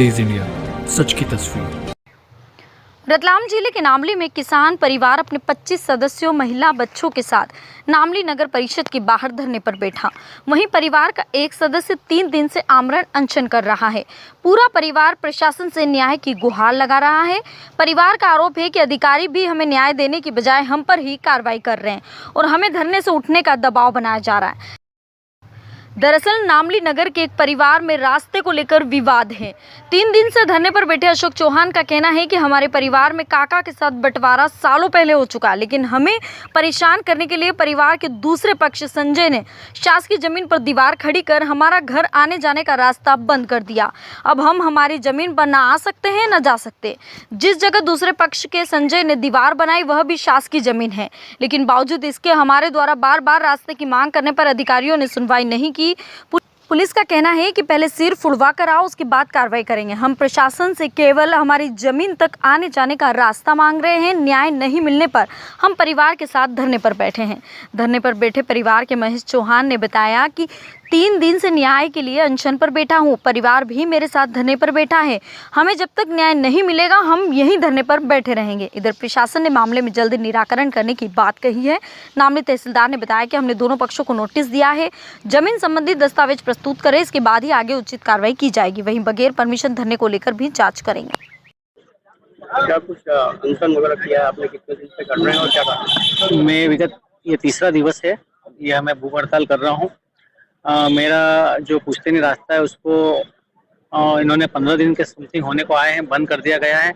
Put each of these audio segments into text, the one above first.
तेज India, सच की तस्वीर। रतलाम जिले के नामली में किसान परिवार अपने 25 सदस्यों महिला बच्चों के साथ नामली नगर परिषद के बाहर धरने पर बैठा। वहीं परिवार का एक सदस्य 3 दिन से आमरण अनशन कर रहा है। पूरा परिवार प्रशासन से न्याय की गुहार लगा रहा है। परिवार का आरोप है कि अधिकारी भी हमें न्याय देने की बजाय हम पर ही कार्रवाई कर रहे हैं और हमें धरने से उठने का दबाव बनाया जा रहा है। दरअसल नामली नगर के एक परिवार में रास्ते को लेकर विवाद है। 3 दिन से धरने पर बैठे अशोक चौहान का कहना है कि हमारे परिवार में काका के साथ बंटवारा सालों पहले हो चुका, लेकिन हमें परेशान करने के लिए परिवार के दूसरे पक्ष संजय ने शासकीय जमीन पर दीवार खड़ी कर हमारा घर आने जाने का रास्ता बंद कर दिया। अब हम हमारी जमीन पर न आ सकते हैं न जा सकते। जिस जगह दूसरे पक्ष के संजय ने दीवार बनाई वह भी शासकीय जमीन है, लेकिन बावजूद इसके हमारे द्वारा बार बार रास्ते की मांग करने पर अधिकारियों ने सुनवाई नहीं की। पुलिस का कहना है कि पहले सिर फुड़वा कर आओ, उसके बाद कार्रवाई करेंगे। हम प्रशासन से केवल हमारी जमीन तक आने जाने का रास्ता मांग रहे हैं। न्याय नहीं मिलने पर हम परिवार के साथ धरने पर बैठे हैं। धरने पर बैठे परिवार के महेश चौहान ने बताया कि 3 दिन से न्याय के लिए अनशन पर बैठा हूँ। परिवार भी मेरे साथ धरने पर बैठा है। हमें जब तक न्याय नहीं मिलेगा हम यहीं धरने पर बैठे रहेंगे। इधर प्रशासन ने मामले में जल्द निराकरण करने की बात कही है। नामली तहसीलदार ने बताया कि हमने दोनों पक्षों को नोटिस दिया है। जमीन संबंधी दस्तावेज प्रस्तुत करें, इसके बाद ही आगे उचित कार्रवाई की जाएगी। वहीं बगैर परमिशन धरने को लेकर भी जाँच करेंगे। क्या कुछ अनशन वगैरह किया है आपने? कितने दिन से कर रहे हैं और क्या कहा? मैं विगत ये तीसरा दिवस है, यह मैं भूख हड़ताल कर रहा हूँ। मेरा जो पुश्तैनी रास्ता है उसको इन्होंने 15 दिन के समथिंग होने को आए हैं, बंद कर दिया गया है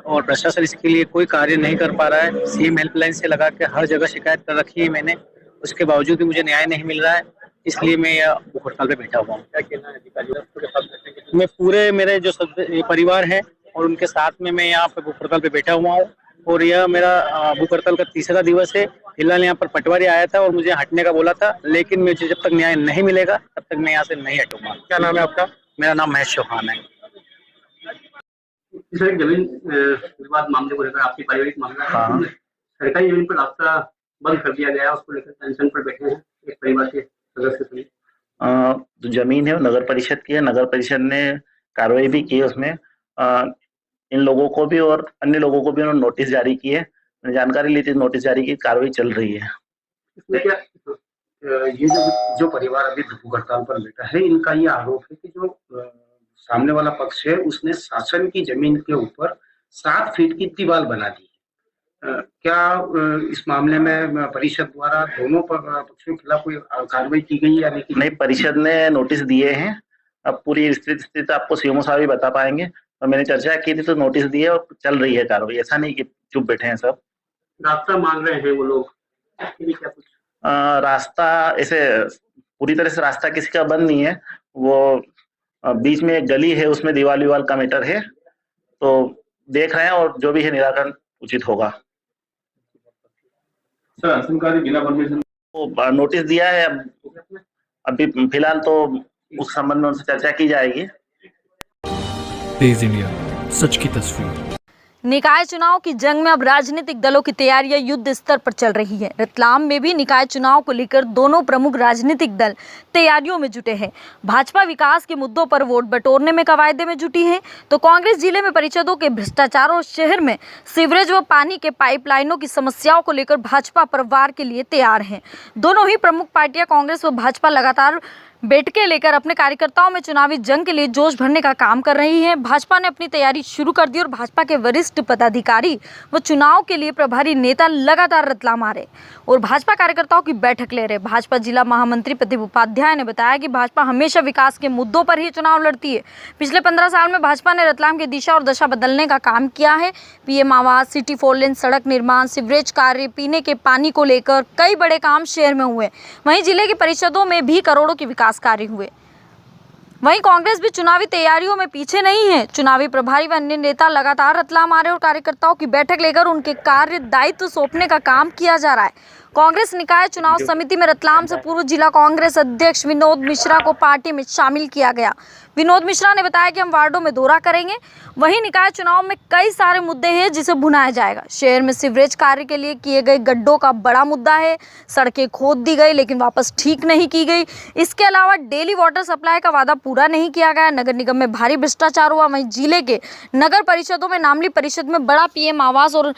और प्रशासन इसके लिए कोई कार्य नहीं कर पा रहा है। सीएम हेल्पलाइन से लगा के हर जगह शिकायत कर रखी है मैंने, उसके बावजूद भी मुझे न्याय नहीं मिल रहा है, इसलिए मैं यह भूख हड़ताल पे बैठा हुआ हूँ। क्या कहना है अधिकारियों? मैं पूरे मेरे जो परिवार है और उनके साथ में मैं यहाँ पे भूख हड़ताल पे बैठा हुआ हूँ और यह मेरा भूख हड़ताल का तीसरा दिवस है। फिलहाल यहाँ पर पटवारी आया था और मुझे हटने का बोला था, लेकिन मुझे जब तक न्याय नहीं मिलेगा तब तक मैं यहाँ से नहीं हटूंगा। क्या नाम है आपका? मेरा नाम महेश चौहान है। इस जमीन विवाद मामले को लेकर आपकी पारिवारिक मामला है। सरकारी जमीन पर रास्ता बंद कर दिया गया, उसको लेकर टेंशन पर बैठे हैं एक परिवार के सदस्य। जो जमीन है वो नगर परिषद की है। नगर परिषद ने कार्रवाई भी की है उसमें। इन लोगों को भी और अन्य लोगों को भी उन्होंने नोटिस जारी की है। जानकारी ली थी, नोटिस जारी की, कार्रवाई चल रही है। इसमें क्या ये जो परिवार अभी भूख हड़ताल पर बैठा है, इनका ये आरोप है कि जो सामने वाला पक्ष है उसने शासन की जमीन के ऊपर 7 फीट की दीवार बना दी है। क्या इस मामले में परिषद द्वारा दोनों पक्षों के खिलाफ कोई कार्रवाई की गई या नहीं? नहीं, परिषद ने नोटिस दिए हैं। अब पूरी विस्तृत स्थिति आपको सीएमओ साहब ही बता पाएंगे और मैंने चर्चा की थी तो नोटिस दिए और चल रही है कार्रवाई। ऐसा नहीं कि चुप बैठे हैं सब। रास्ता मांग रहे हैं वो लोग, क्या कुछ रास्ता ऐसे पूरी तरह से रास्ता किसी का बंद नहीं है। वो बीच में एक गली है, उसमें दीवार का मैटर है, तो देख रहे हैं और जो भी है निराकरण उचित होगा। सर अनशनकारी बिना परमिशन तो नोटिस दिया है। अभी फिलहाल तो उस संबंध में उनसे चर्चा की जाएगी। तेज इंडिया, सच की तस्वीर। निकाय चुनाव की जंग में अब राजनीतिक दलों की तैयारियां युद्ध स्तर पर चल रही है। रतलाम में भी निकाय चुनाव को लेकर दोनों प्रमुख राजनीतिक दल तैयारियों में जुटे हैं। भाजपा विकास के मुद्दों पर वोट बटोरने में कवायदे में जुटी है, तो कांग्रेस जिले में परिषदों के भ्रष्टाचार और शहर में सीवरेज व पानी के पाइपलाइनों की समस्याओं को लेकर भाजपा परिवार के लिए तैयार है। दोनों ही प्रमुख पार्टियां कांग्रेस व भाजपा लगातार बैठकें लेकर अपने कार्यकर्ताओं में चुनावी जंग के लिए जोश भरने का काम कर रही है। भाजपा ने अपनी तैयारी शुरू कर दी और भाजपा के वरिष्ठ पदाधिकारी व चुनाव के लिए प्रभारी नेता लगातार रतलाम आ रहे और भाजपा कार्यकर्ताओं की बैठक ले रहे। भाजपा जिला महामंत्री प्रदीप उपाध्याय ने बताया कि भाजपा हमेशा विकास के मुद्दों पर ही चुनाव लड़ती है। पिछले 15 साल में भाजपा ने रतलाम की दिशा और दशा बदलने का काम किया है। पीएम आवास, सिटी 4 लेन सड़क निर्माण, सीवरेज कार्य, पीने के पानी को लेकर कई बड़े काम शहर में हुए। वहीं जिले की परिषदों में भी करोड़ों के विकास कार्य हुए। वहीं कांग्रेस भी चुनावी तैयारियों में पीछे नहीं है। चुनावी प्रभारी व अन्य नेता लगातार रतलाम आ रहे और कार्यकर्ताओं की बैठक लेकर उनके कार्य दायित्व सौंपने का काम किया जा रहा है। कांग्रेस निकाय चुनाव समिति में रतलाम से पूर्व जिला कांग्रेस अध्यक्ष विनोद मिश्रा को पार्टी में शामिल किया गया। विनोद मिश्रा ने बताया कि हम वार्डों में दौरा करेंगे। वहीं निकाय चुनाव में कई सारे मुद्दे हैं जिसे भुनाया जाएगा। शहर में सीवरेज कार्य के लिए किए गए गड्ढों का बड़ा मुद्दा है। सड़कें खोद दी गई लेकिन वापस ठीक नहीं की गई। इसके अलावा डेली वाटर सप्लाई का वादा पूरा नहीं किया गया। नगर निगम में भारी भ्रष्टाचार हुआ। वहीं जिले के नगर परिषदों में नामली परिषद में बड़ा पीएम आवास और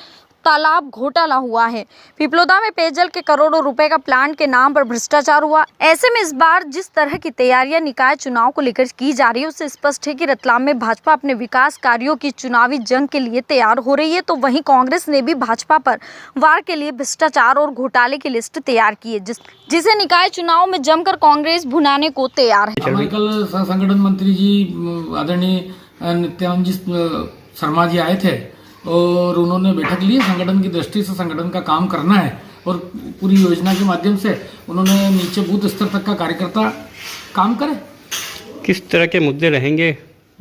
तालाब घोटाला हुआ है। पिपलोदा में पेयजल के करोड़ों रुपए का प्लांट के नाम पर भ्रष्टाचार हुआ। ऐसे में इस बार जिस तरह की तैयारियां निकाय चुनाव को लेकर की जा रही है उससे स्पष्ट है कि रतलाम में भाजपा अपने विकास कार्यों की चुनावी जंग के लिए तैयार हो रही है, तो वहीं कांग्रेस ने भी भाजपा पर वार के लिए भ्रष्टाचार और घोटाले की लिस्ट तैयार की है, जिसे निकाय चुनाव में जमकर कांग्रेस भुनाने को तैयार है। हमारे कल संगठन मंत्री जी आदरणीय नित्यानंद जी शर्मा जी आए थे और उन्होंने बैठक ली। संगठन की दृष्टि से संगठन का काम करना है और पूरी योजना के माध्यम से उन्होंने नीचे बूथ स्तर तक का कार्यकर्ता काम करे। किस तरह के मुद्दे रहेंगे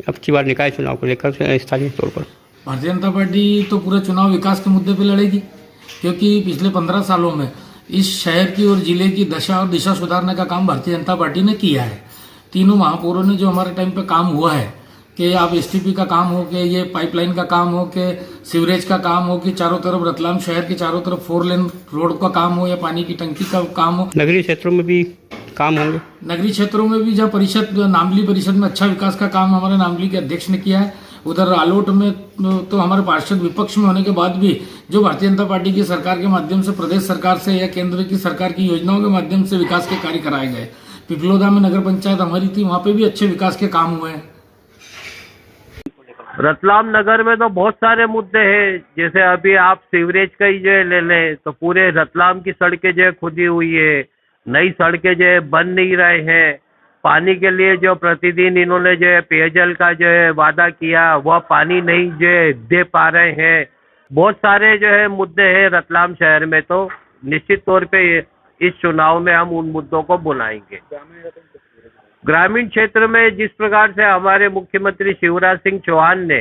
अब की बार निकाय चुनाव को लेकर स्थानीय तौर पर? भारतीय जनता पार्टी तो पूरा चुनाव विकास के मुद्दे पे लड़ेगी, क्योंकि पिछले 15 सालों में इस शहर की और जिले की दशा और दिशा सुधारने का काम भारतीय जनता पार्टी ने किया है। तीनों महापौरों ने जो हमारे टाइम पे काम हुआ है कि आप एसटीपी का काम हो, कि ये पाइपलाइन का काम हो, कि सीवरेज का काम हो, कि चारों तरफ रतलाम शहर के चारों तरफ 4 लेन रोड का काम हो या पानी की टंकी का काम हो। नगरीय क्षेत्रों में भी काम होंगे। नगरीय क्षेत्रों में भी जहाँ परिषद नामली परिषद में अच्छा विकास का काम हमारे नामली के अध्यक्ष ने किया है। उधर आलोट में तो हमारे पार्षद विपक्ष में होने के बाद भी जो भारतीय जनता पार्टी की सरकार के माध्यम से, प्रदेश सरकार से या केंद्र की सरकार की योजनाओं के माध्यम से विकास के कार्य कराए गए। पिपलोदा में नगर पंचायत हमारी थी, वहाँ पे भी अच्छे विकास के काम हुए हैं। रतलाम नगर में तो बहुत सारे मुद्दे हैं। जैसे अभी आप सीवरेज का ही जो है ले लें तो पूरे रतलाम की सड़कें जो है खुदी हुई है, नई सड़कें जो है बन नहीं रहे हैं। पानी के लिए जो प्रतिदिन इन्होंने जो है पेयजल का जो है वादा किया वह पानी नहीं जो है दे पा रहे हैं। बहुत सारे जो है मुद्दे हैं रतलाम शहर में, तो निश्चित तौर पे इस चुनाव में हम उन मुद्दों को बुलाएंगे। ग्रामीण क्षेत्र में जिस प्रकार से हमारे मुख्यमंत्री शिवराज सिंह चौहान ने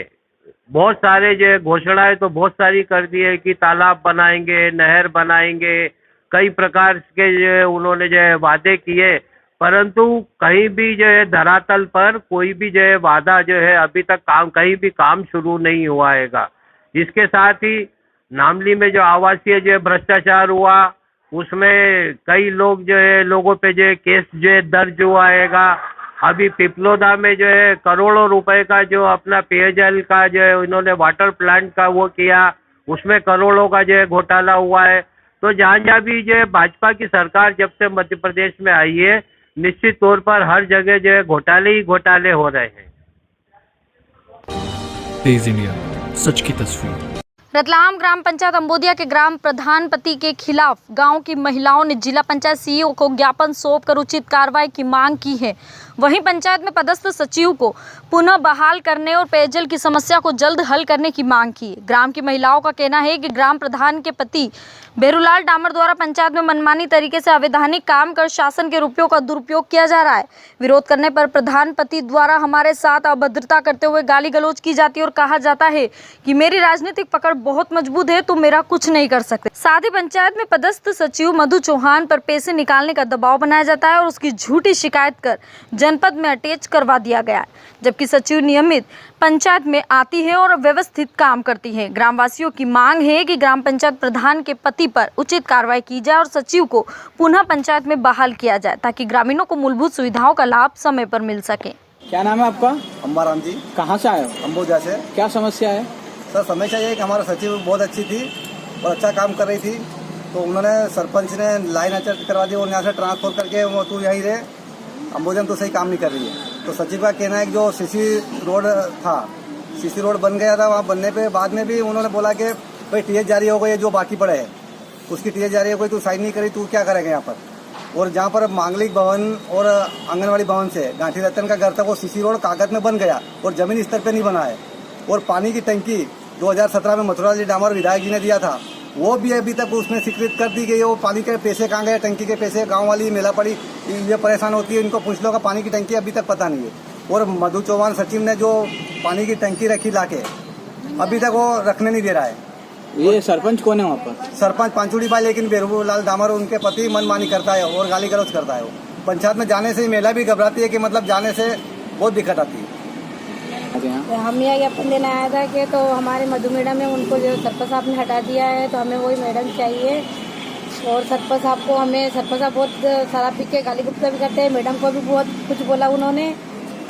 बहुत सारे जो है घोषणाएं तो बहुत सारी कर दी है कि तालाब बनाएंगे, नहर बनाएंगे, कई प्रकार के जो है उन्होंने जो है वादे किए, परंतु कहीं भी जो है धरातल पर कोई भी जो है वादा जो है अभी तक कहीं भी काम शुरू नहीं हुआ हैगा। इसके साथ ही नामली में जो आवासीय जो है भ्रष्टाचार हुआ उसमें कई लोग जो है लोगों पे जो है केस जो है दर्ज हुआ हैगा। अभी पिपलोदा में जो है करोड़ों रुपए का जो अपना पेयजल का जो है इन्होंने वाटर प्लांट का वो किया, उसमें करोड़ों का जो है घोटाला हुआ है। तो जहाँ जहाँ भी जो है भाजपा की सरकार जब से मध्य प्रदेश में आई है, निश्चित तौर पर हर जगह जो है घोटाले ही घोटाले हो रहे हैं। तेज इंडिया, सच की तस्वीर। रतलाम ग्राम पंचायत अंबोदिया के ग्राम प्रधान पति के खिलाफ गांव की महिलाओं ने जिला पंचायत सीईओ को ज्ञापन सौंपकर उचित कार्रवाई की मांग की है। वहीं पंचायत में पदस्थ सचिव को पुनः बहाल करने और पेयजल की समस्या को जल्द हल करने की मांग की है। ग्राम की महिलाओं का कहना है कि ग्राम प्रधान के पति बेरूलाल डामर द्वारा पंचायत में मनमानी तरीके से अवैधानिक काम कर शासन के रुपयों का दुरुपयोग किया जा रहा है। विरोध करने पर प्रधान पति द्वारा हमारे साथ अभद्रता करते हुए गाली गलौज की जाती है और कहा जाता है कि मेरी राजनीतिक पकड़ बहुत मजबूत है तो मेरा कुछ नहीं कर सकते। साथ ही पंचायत में पदस्थ सचिव मधु चौहान पर पैसे निकालने का दबाव बनाया जाता है और उसकी झूठी शिकायत कर जनपद में अटैच करवा दिया गया है, जबकि सचिव नियमित पंचायत में आती है और व्यवस्थित काम करती है। ग्रामवासियों की मांग है कि ग्राम पंचायत प्रधान के पति पर उचित कार्रवाई की जाए और सचिव को पुनः पंचायत में बहाल किया जाए ताकि ग्रामीणों को मूलभूत सुविधाओं का लाभ समय पर मिल सके। क्या नाम है आपका? अम्बाराम जी। कहाँ से आए हो? अंबोदिया से। क्या समस्या है? सर समस्या ये है कि हमारा सचिव बहुत अच्छी थी और अच्छा काम कर रही थी, तो उन्होंने सरपंच ने लाइन अचर करवा दी और यहाँ से ट्रांसफर करके वो तू यहीं रहे, अंबोदिया में तो सही काम नहीं कर रही है। तो सचिव का कहना है कि जो सीसी रोड था, सीसी रोड बन गया था, वहाँ बनने पे बाद में भी उन्होंने बोला कि भाई टीएच जारी हो गई है, जो बाकी पड़े है उसकी टीएच जारी हो गई, तू साइन नहीं करी, तू क्या करेगा यहाँ पर। और जहाँ पर मांगलिक भवन और आंगनवाड़ी भवन से गांठी रतन का घर था वो सीसी रोड कागज में बन गया और जमीन स्तर पे नहीं बना है। और पानी की टंकी 2017 में मथुरा जी डामर विधायक जी ने दिया था, वो भी अभी तक उसमें स्वीकृत कर दी गई है। वो पानी के पैसे कहाँ गए, टंकी के पैसे, गांव वाली मेला पड़ी ये परेशान होती है, इनको पूछ लो का पानी की टंकी अभी तक पता नहीं है। और मधु चौहान सचिव ने जो पानी की टंकी रखी लाके अभी तक वो रखने नहीं दे रहा है। ये सरपंच कौन है वहाँ पर? सरपंच पांचुड़ी बाई, लेकिन बेरबूलाल दामर उनके पति मनमानी करता है और गाली गलौज करता है। वो पंचायत में जाने से ही महिला भी घबराती है कि मतलब जाने से बहुत दिक्कत आती है। हम यहाँ ज्ञापन देने आया था कि तो हमारे मधु मैडम है, उनको जो सरपंच साहब ने हटा दिया है, तो हमें वही मैडम चाहिए। और सरपंच साहब को सरपंच साहब बहुत शराब पी के गाली गुप्ता भी करते हैं। मैडम को भी बहुत कुछ बोला उन्होंने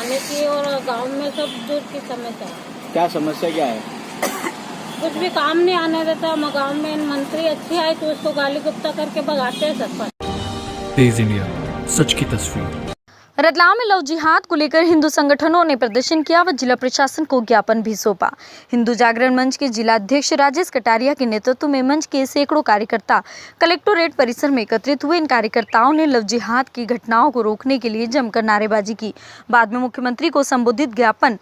आने की, और गांव में सब दूर की समस्या। क्या समस्या क्या है? कुछ भी काम नहीं आने देता। गांव में मंत्री अच्छे आए तो उसको गाली गुप्ता करके भगाते हैं सरपंच। तेज इंडिया, सच की तस्वीर। रतलाम में लव जिहाद को लेकर हिंदू संगठनों ने प्रदर्शन किया व जिला प्रशासन को ज्ञापन भी सौंपा। हिंदू जागरण मंच के जिला अध्यक्ष राजेश कटारिया के नेतृत्व में मंच के सैकड़ों कार्यकर्ता कलेक्टोरेट परिसर में एकत्रित हुए। इन कार्यकर्ताओं ने लव जिहाद की घटनाओं को रोकने के लिए जमकर नारेबाजी की। बाद में मुख्यमंत्री को संबोधित ज्ञापन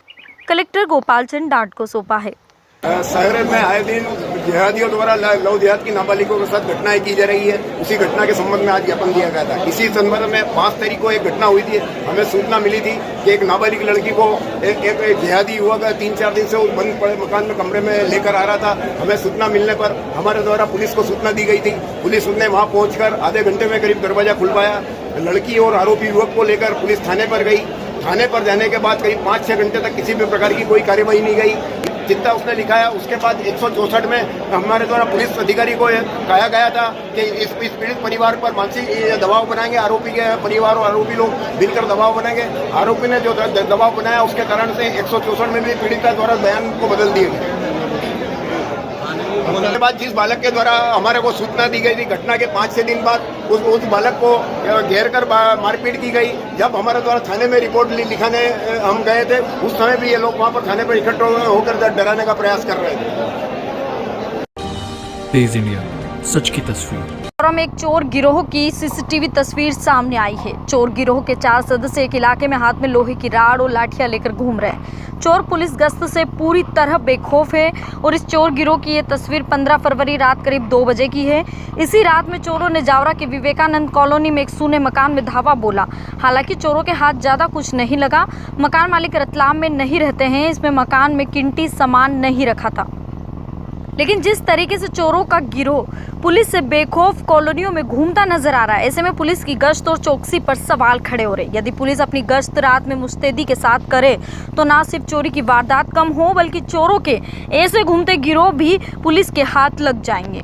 कलेक्टर गोपाल चंद डांट को सौंपा है। शहर में आए दिन जिहादियों द्वारा लव जिहाद की नाबालिगों के साथ घटनाएं की जा रही है। उसी घटना के संबंध में आज ज्ञापन दिया गया था। इसी संबंध में 5 तारीख को एक घटना हुई थी। हमें सूचना मिली थी कि एक नाबालिग लड़की को एक जिहादी युवक 3-4 दिन से बंद पड़े मकान में कमरे में लेकर आ रहा था। हमें सूचना मिलने पर हमारे द्वारा पुलिस को सूचना दी गई थी। पुलिस ने वहां पहुंचकर आधे घंटे में करीब दरवाजा खुलवाया। लड़की और आरोपी युवक को लेकर पुलिस थाने पर गई। थाने पर जाने के बाद करीब 5-6 घंटे तक किसी भी प्रकार की कोई कार्यवाही नहीं गई। जितना उसने लिखाया उसके बाद 164 में हमारे द्वारा पुलिस अधिकारी को कहा गया था कि इस पीड़ित परिवार पर मानसिक दबाव बनाएंगे। आरोपी के परिवार और आरोपी लोग मिलकर दबाव बनाएंगे। आरोपी ने जो दबाव बनाया उसके कारण से 164 में भी पीड़िता द्वारा बयान को बदल दिए गए। उसके बाद जिस बालक के द्वारा हमारे को सूचना दी गई थी, घटना के 5-6 दिन बाद उस बालक को घेर कर मारपीट की गई। जब हमारे द्वारा थाने में रिपोर्ट लिखाने हम गए थे, उस समय भी ये लोग वहां पर थाने पर इकट्ठे होकर डराने का प्रयास कर रहे थे। तेज इंडिया, सच की तस्वीर। और में एक चोर गिरोह की सीसीटीवी तस्वीर सामने आई है। चोर गिरोह के 4 सदस्य एक इलाके में हाथ में लोहे की राड और लाठियां लेकर घूम रहे हैं। चोर पुलिस गश्त से पूरी तरह बेखौफ है और इस चोर गिरोह की ये तस्वीर 15 फरवरी रात करीब 2 बजे की है। इसी रात में चोरों ने जावरा के विवेकानंद कॉलोनी में एक सूने मकान में धावा बोला। हालांकि चोरों के हाथ ज़्यादा कुछ नहीं लगा। मकान मालिक रतलाम में नहीं रहते हैं। इसमें मकान में कीमती सामान नहीं रखा था। लेकिन जिस तरीके से चोरों का गिरोह पुलिस से बेखौफ कॉलोनियों में घूमता नजर आ रहा है, ऐसे में पुलिस की गश्त और चौकसी पर सवाल खड़े हो रहे हैं। यदि पुलिस अपनी गश्त रात में मुस्तैदी के साथ करे तो ना सिर्फ चोरी की वारदात कम हो बल्कि चोरों के ऐसे घूमते गिरोह भी पुलिस के हाथ लग जाएंगे।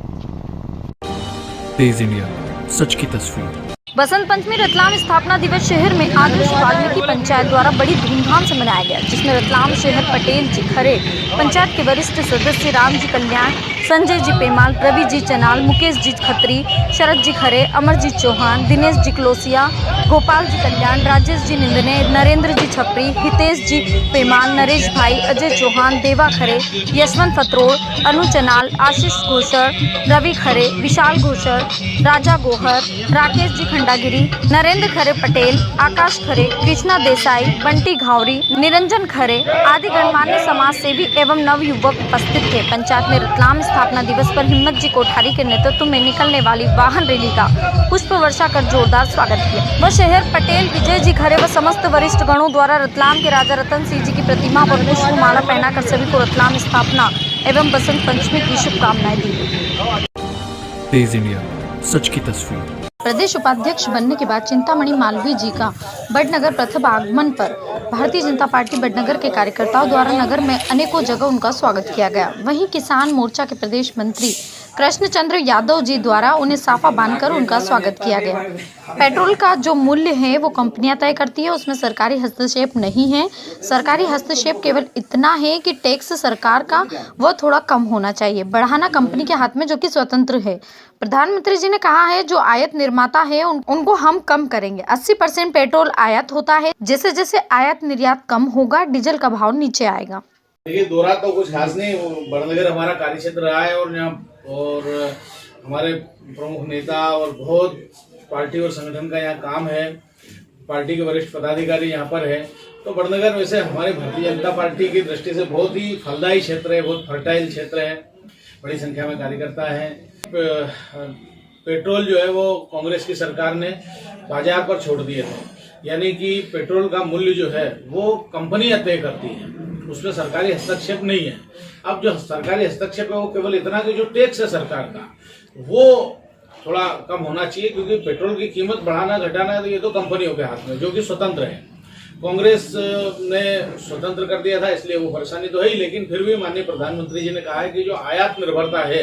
तेज इंडिया, सच की तस्वीर। बसंत पंचमी रतलाम स्थापना दिवस शहर में आदर्श वाल्मीकि पंचायत द्वारा बड़ी धूमधाम से मनाया गया, जिसमें रतलाम शहर पटेल जी खरे, पंचायत के वरिष्ठ सदस्य राम जी कल्याण, संजय जी पेमाल, रवि जी चनाल, मुकेश जी खत्री, शरद जी खरे, अमरजीत चौहान, दिनेश जी कलोसिया, गोपाल जी कल्याण, राजेश जी निंदने, नरेंद्र जी छपरी, हितेश जी पेमाल, नरेश भाई, अजय चौहान, देवा खरे, यशवंत फतरोड़, अनु चनाल, आशीष घोषर, रवि खरे, विशाल घोषर, राजा गोहर, राकेश जी खंडागिरी, नरेंद्र खरे पटेल, आकाश खरे, कृष्णा देसाई, बंटी घावरी, निरंजन खरे आदि गणमान्य समाज सेवी एवं नव युवक उपस्थित थे। पंचायत में रतलाम स्थापना दिवस पर हिम्मत जी कोठारी के नेतृत्व में निकलने वाली वाहन रैली का पुष्प वर्षा कर जोरदार स्वागत किया। वह शहर पटेल विजय जी खरे व समस्त वरिष्ठ गणों द्वारा रतलाम के राजा रतन सिंह जी की प्रतिमा पर पुष्प माला पहनाकर सभी को रतलाम स्थापना एवं बसंत पंचमी की शुभकामनाएं दी। तेज इंडिया, सच की तस्वीर। प्रदेश उपाध्यक्ष बनने के बाद चिंतामणि मालवीय जी का बड़नगर प्रथम आगमन पर भारतीय जनता पार्टी बड़नगर के कार्यकर्ताओं द्वारा नगर में अनेकों जगह उनका स्वागत किया गया। वहीं किसान मोर्चा के प्रदेश मंत्री कृष्णचंद्र यादव जी द्वारा उन्हें साफा बांधकर उनका स्वागत किया गया। पेट्रोल का जो मूल्य है वो कंपनियां तय करती है, उसमें सरकारी हस्तक्षेप नहीं है। सरकारी हस्तक्षेप केवल इतना है कि टैक्स सरकार का वो थोड़ा कम होना चाहिए, बढ़ाना कंपनी के हाथ में जो कि स्वतंत्र है। प्रधानमंत्री जी ने कहा है जो आयात निर्माता है उनको हम कम करेंगे। 80% पेट्रोल आयात होता है, जैसे जैसे आयात निर्यात कम होगा डीजल का भाव नीचे आएगा। देखिए दौरा तो कुछ खास नहीं, बड़नगर हमारा कार्य क्षेत्र रहा है और यहाँ और हमारे प्रमुख नेता और बहुत पार्टी और संगठन का यहाँ काम है, पार्टी के वरिष्ठ पदाधिकारी यहाँ पर है। तो बड़नगर वैसे हमारे भारतीय जनता पार्टी की दृष्टि से बहुत ही फलदायी क्षेत्र है, बहुत फर्टाइल क्षेत्र है, बड़ी संख्या में कार्यकर्ता हैं। पेट्रोल जो है वो कांग्रेस की सरकार ने बाजार पर छोड़ दिए थे, यानी कि पेट्रोल का मूल्य जो है वो कंपनियां तय करती हैं, उसमें सरकारी हस्तक्षेप नहीं है। अब जो सरकारी हस्तक्षेप है वो केवल इतना कि जो टैक्स है सरकार का वो थोड़ा कम होना चाहिए, क्योंकि पेट्रोल की कीमत बढ़ाना घटाना तो ये तो कंपनियों के हाथ में, जो कि स्वतंत्र है। कांग्रेस ने स्वतंत्र कर दिया था, इसलिए वो परेशानी तो है ही, लेकिन फिर भी माननीय प्रधानमंत्री जी ने कहा है कि जो आयात निर्भरता है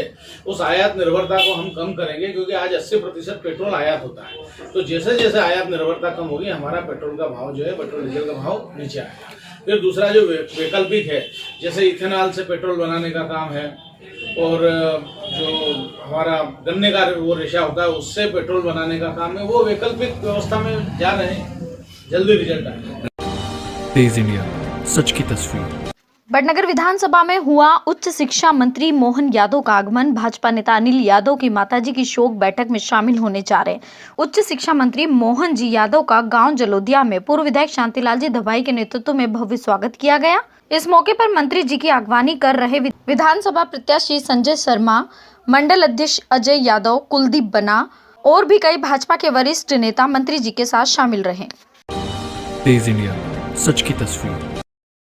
उस आयात निर्भरता को हम कम करेंगे, क्योंकि आज 80% पेट्रोल आयात होता है। तो जैसे जैसे आयात निर्भरता कम होगी हमारा पेट्रोल का भाव जो है, पेट्रोल डीजल का भाव नीचे आएगा। फिर दूसरा जो वैकल्पिक है, जैसे इथेनॉल से पेट्रोल बनाने का काम है, और जो हमारा गन्ने का वो रेशा होता है उससे पेट्रोल बनाने का काम है, वो वैकल्पिक व्यवस्था में जा रहे हैं, जल्दी रिजल्ट आएगा। तेज इंडिया, सच की तस्वीर। बड़नगर विधानसभा में हुआ उच्च शिक्षा मंत्री मोहन यादव का आगमन। भाजपा नेता अनिल यादव की माताजी की शोक बैठक में शामिल होने जा रहे उच्च शिक्षा मंत्री मोहन जी यादव का गांव जलोदिया में पूर्व विधायक शांतिलाल जी दवाई के नेतृत्व में भव्य स्वागत किया गया। इस मौके पर मंत्री जी की अगवानी कर रहे विधानसभा प्रत्याशी संजय शर्मा, मंडल अध्यक्ष अजय यादव, कुलदीप बना और भी कई भाजपा के वरिष्ठ नेता मंत्री जी के साथ शामिल रहे। तेज इंडिया, सच की तस्वीर।